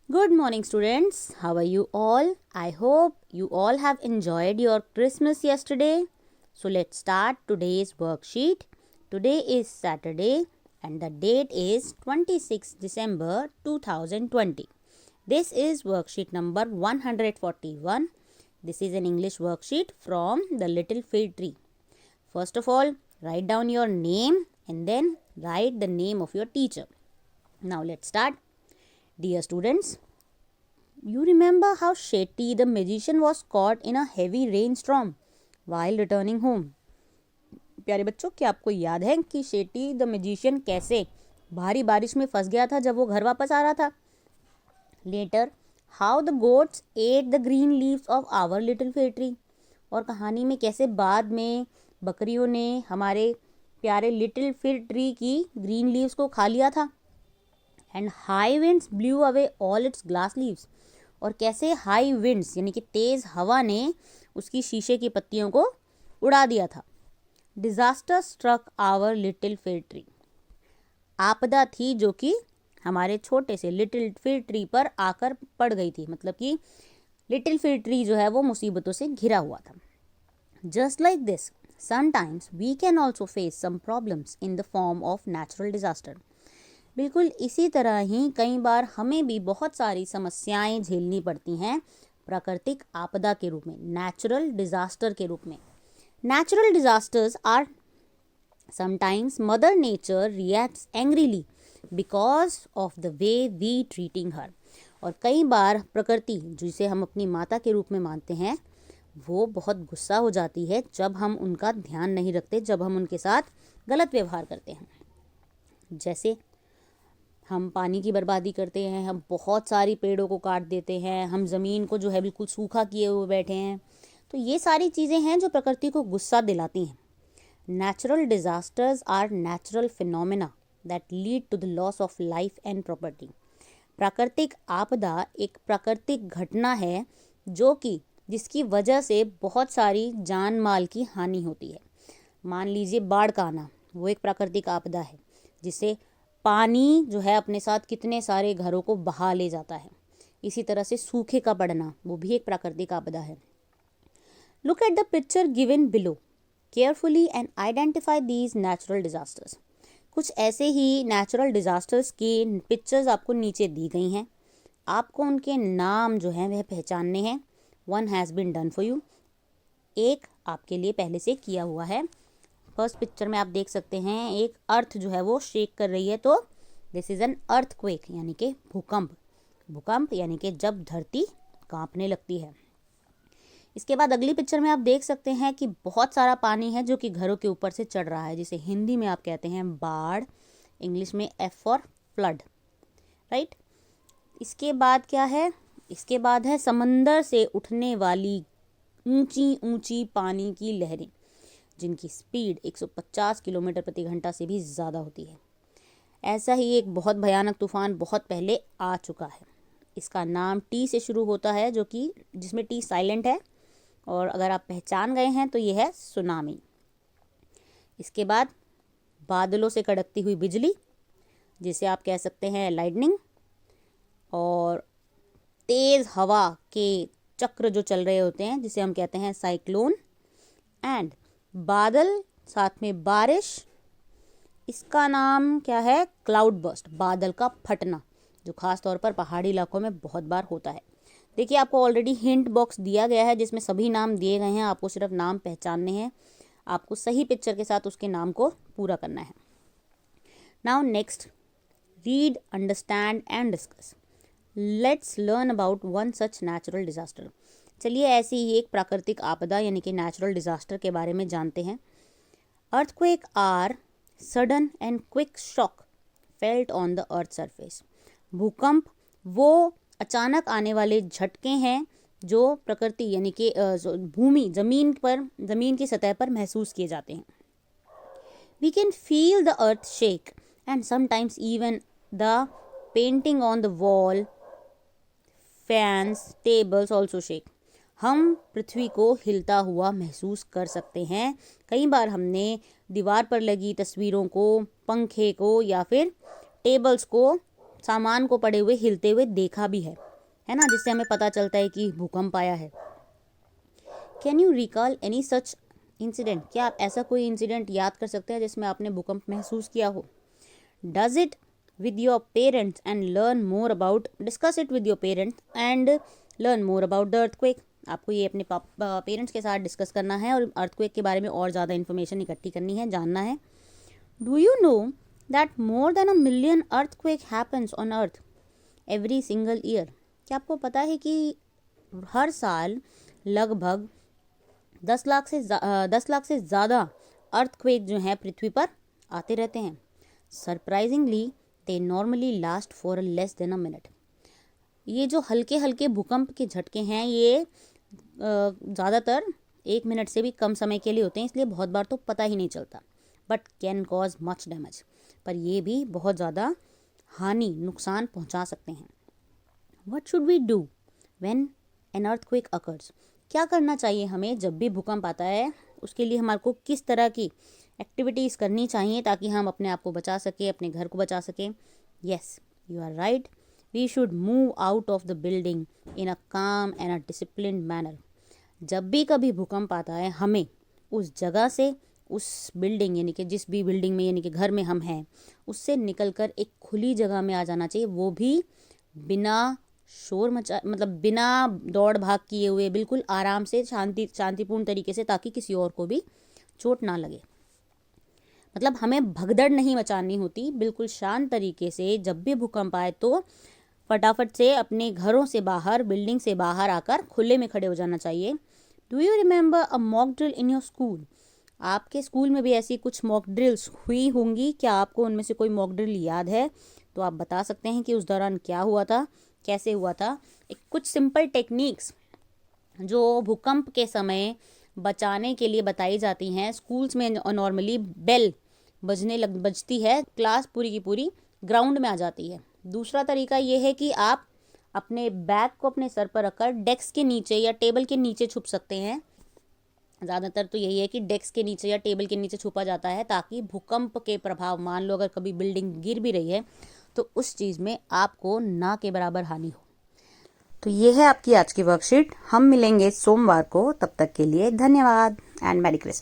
Good morning, students. How are you all? I hope you all have enjoyed your Christmas yesterday. So, let's start today's worksheet. Today is Saturday and the date is 26 December 2020. This is worksheet number 141. This is an English worksheet from the Little Fig Tree. First of all, write down your name and then write the name of your teacher. Now, let's start. Dear students, you remember how Shetty the magician was caught in a heavy rainstorm while returning home. प्यारे बच्चों, क्या आपको याद है कि Shetty the magician कैसे भारी बारिश में फंस गया था जब वो घर वापस आ रहा था? Later, how the goats ate the green leaves of our little fig tree. और कहानी में कैसे बाद में बकरियों ने हमारे प्यारे लिटिल फिग ट्री की ग्रीन लीव्स को खा लिया था. And high winds blue away all it's glass leaves. और कैसे हाई विंड्स यानी कि तेज़ हवा ने उसकी शीशे की पत्तियों को उड़ा दिया था. Disaster struck our little fig tree. आपदा थी जो कि हमारे छोटे से लिटिल फिग ट्री पर आकर पड़ गई थी. मतलब कि लिटिल फिग ट्री जो है वो मुसीबतों से घिरा हुआ था. Just like this sometimes we can also face some problems in the form of natural disaster. बिल्कुल इसी तरह ही कई बार हमें भी बहुत सारी समस्याएं झेलनी पड़ती हैं प्राकृतिक आपदा के रूप में, नेचुरल डिजास्टर के रूप में. Natural disasters are sometimes mother nature reacts angrily because of the way we treating her. और कई बार प्रकृति, जिसे हम अपनी माता के रूप में मानते हैं, वो बहुत गुस्सा हो जाती है जब हम उनका ध्यान नहीं रखते, जब हम उनके साथ गलत व्यवहार करते हैं. जैसे हम पानी की बर्बादी करते हैं, हम बहुत सारी पेड़ों को काट देते हैं, हम ज़मीन को जो है बिल्कुल सूखा किए हुए बैठे हैं. तो ये सारी चीज़ें हैं जो प्रकृति को गुस्सा दिलाती हैं. Natural disasters are natural phenomena that lead to the loss of life and property. प्राकृतिक आपदा एक प्राकृतिक घटना है जो कि जिसकी वजह से बहुत सारी जान माल की हानि होती है. मान लीजिए बाढ़ का आना, वो एक प्राकृतिक आपदा है जिससे पानी जो है अपने साथ कितने सारे घरों को बहा ले जाता है. इसी तरह से सूखे का पड़ना, वो भी एक प्राकृतिक आपदा है. Look at the picture given below carefully and identify these natural disasters. कुछ ऐसे ही नेचुरल डिजास्टर्स की पिक्चर्स आपको नीचे दी गई हैं. आपको उनके नाम जो हैं वह पहचानने हैं. One has been done for you. एक आपके लिए पहले से किया हुआ है. फर्स्ट पिक्चर में आप देख सकते हैं एक अर्थ जो है वो शेक कर रही है, तो दिस इज़ एन अर्थक्वेक यानी कि भूकंप. भूकंप यानी कि जब धरती कांपने लगती है. इसके बाद अगली पिक्चर में आप देख सकते हैं कि बहुत सारा पानी है जो कि घरों के ऊपर से चढ़ रहा है, जिसे हिंदी में आप कहते हैं बाढ़, इंग्लिश में एफ फॉर फ्लड, राइट. इसके बाद क्या है? इसके बाद है समंदर से उठने वाली ऊंची ऊंची पानी की लहरें जिनकी स्पीड 150 किलोमीटर प्रति घंटा से भी ज़्यादा होती है. ऐसा ही एक बहुत भयानक तूफान बहुत पहले आ चुका है. इसका नाम टी से शुरू होता है, जो कि जिसमें टी साइलेंट है, और अगर आप पहचान गए हैं तो ये है सुनामी. इसके बाद बादलों से कड़कती हुई बिजली, जिसे आप कह सकते हैं लाइटनिंग, और तेज़ हवा के चक्र जो चल रहे होते हैं जिसे हम कहते हैं साइक्लोन. एंड बादल, साथ में बारिश, इसका नाम क्या है? क्लाउड बर्स्ट, बादल का फटना, जो खास तौर पर पहाड़ी इलाकों में बहुत बार होता है. देखिए, आपको ऑलरेडी हिंट बॉक्स दिया गया है जिसमें सभी नाम दिए गए हैं. आपको सिर्फ नाम पहचानने हैं. आपको सही पिक्चर के साथ उसके नाम को पूरा करना है. Now next, read, understand and discuss. Let's learn about one such natural disaster. चलिए ऐसी ही एक प्राकृतिक आपदा यानी कि नेचुरल डिजास्टर के बारे में जानते हैं. Earthquake are sudden and quick shock felt on the earth surface. भूकंप वो अचानक आने वाले झटके हैं जो प्रकृति यानी कि भूमि, जमीन की सतह पर महसूस किए जाते हैं. We can feel the earth shake and sometimes even the painting on the wall, fans, tables also shake. हम पृथ्वी को हिलता हुआ महसूस कर सकते हैं. कई बार हमने दीवार पर लगी तस्वीरों को, पंखे को या फिर टेबल्स को सामान को पड़े हुए हिलते हुए देखा भी है ना, जिससे हमें पता चलता है कि भूकंप आया है। Can you recall any such incident? क्या आप ऐसा कोई इंसिडेंट याद कर सकते हैं जिसमें आपने भूकंप महसूस किया हो? Does it with your parents and learn more about discuss it with your parents and learn more about the earthquake। आपको ये अपने पेरेंट्स के साथ डिस्कस करना है और अर्थक्वेक के बारे में और ज़्यादा इन्फॉर्मेशन इकट्ठी करनी है, जानना है। Do you know that more than 1 million earthquake happens on earth every single year? क्या आपको पता है कि हर साल लगभग 10 लाख से ज़्यादा अर्थक्वेक जो हैं पृथ्वी पर आते रहते हैं। Surprisingly they normally last for less than a minute. ये जो हल्के हल्के भूकंप के झटके हैं ये ज़्यादातर 1 मिनट से भी कम समय के लिए होते हैं, इसलिए बहुत बार तो पता ही नहीं चलता। But can cause much damage, पर ये भी बहुत ज़्यादा नुकसान पहुंचा सकते हैं। What should we do when an earthquake occurs? क्या करना चाहिए हमें जब भी भूकंप आता है? उसके लिए हमारे को किस तरह की एक्टिविटीज़ करनी चाहिए ताकि हम अपने आप को बचा सकें, अपने घर को बचा सकें? Yes, you are right. We should move out of the building in a calm and a disciplined manner. जब भी कभी भूकंप आता है हमें उस जगह से, उस बिल्डिंग यानी कि जिस भी बिल्डिंग में यानी कि घर में हम हैं, उससे निकलकर एक खुली जगह में आ जाना चाहिए, वो भी बिना शोर मतलब बिना दौड़ भाग किए हुए, बिल्कुल आराम से शांतिपूर्ण तरीके से, ताकि किसी और को भी चोट ना लगे। मतलब हमें भगदड़ नहीं मचानी होती, बिल्कुल शांत तरीके से जब भी भूकंप आए तो फटाफट से अपने घरों से बाहर, बिल्डिंग से बाहर आकर खुले में खड़े हो जाना चाहिए। Do you remember a mock drill in your school? आपके स्कूल में भी ऐसी कुछ मॉक ड्रिल्स हुई होंगी, क्या आपको उनमें से कोई मॉक ड्रिल याद है? तो आप बता सकते हैं कि उस दौरान क्या हुआ था, कैसे हुआ था। कुछ सिंपल टेक्निक्स जो भूकंप के समय बचाने के लिए बताई जाती हैं स्कूल्स में। नॉर्मली बेल बजती है, क्लास पूरी की पूरी ग्राउंड में आ जाती है। दूसरा तरीका ये है कि आप अपने बैग को अपने सर पर रखकर डेस्क के नीचे या टेबल के नीचे छुप सकते हैं। ज़्यादातर तो यही है कि डेस्क के नीचे या टेबल के नीचे छुपा जाता है, ताकि भूकंप के प्रभाव, मान लो अगर कभी बिल्डिंग गिर भी रही है तो उस चीज़ में आपको ना के बराबर हानि हो। तो ये है आपकी आज की वर्कशीट। हम मिलेंगे सोमवार को, तब तक के लिए धन्यवाद एंड मैरी क्रिसमस।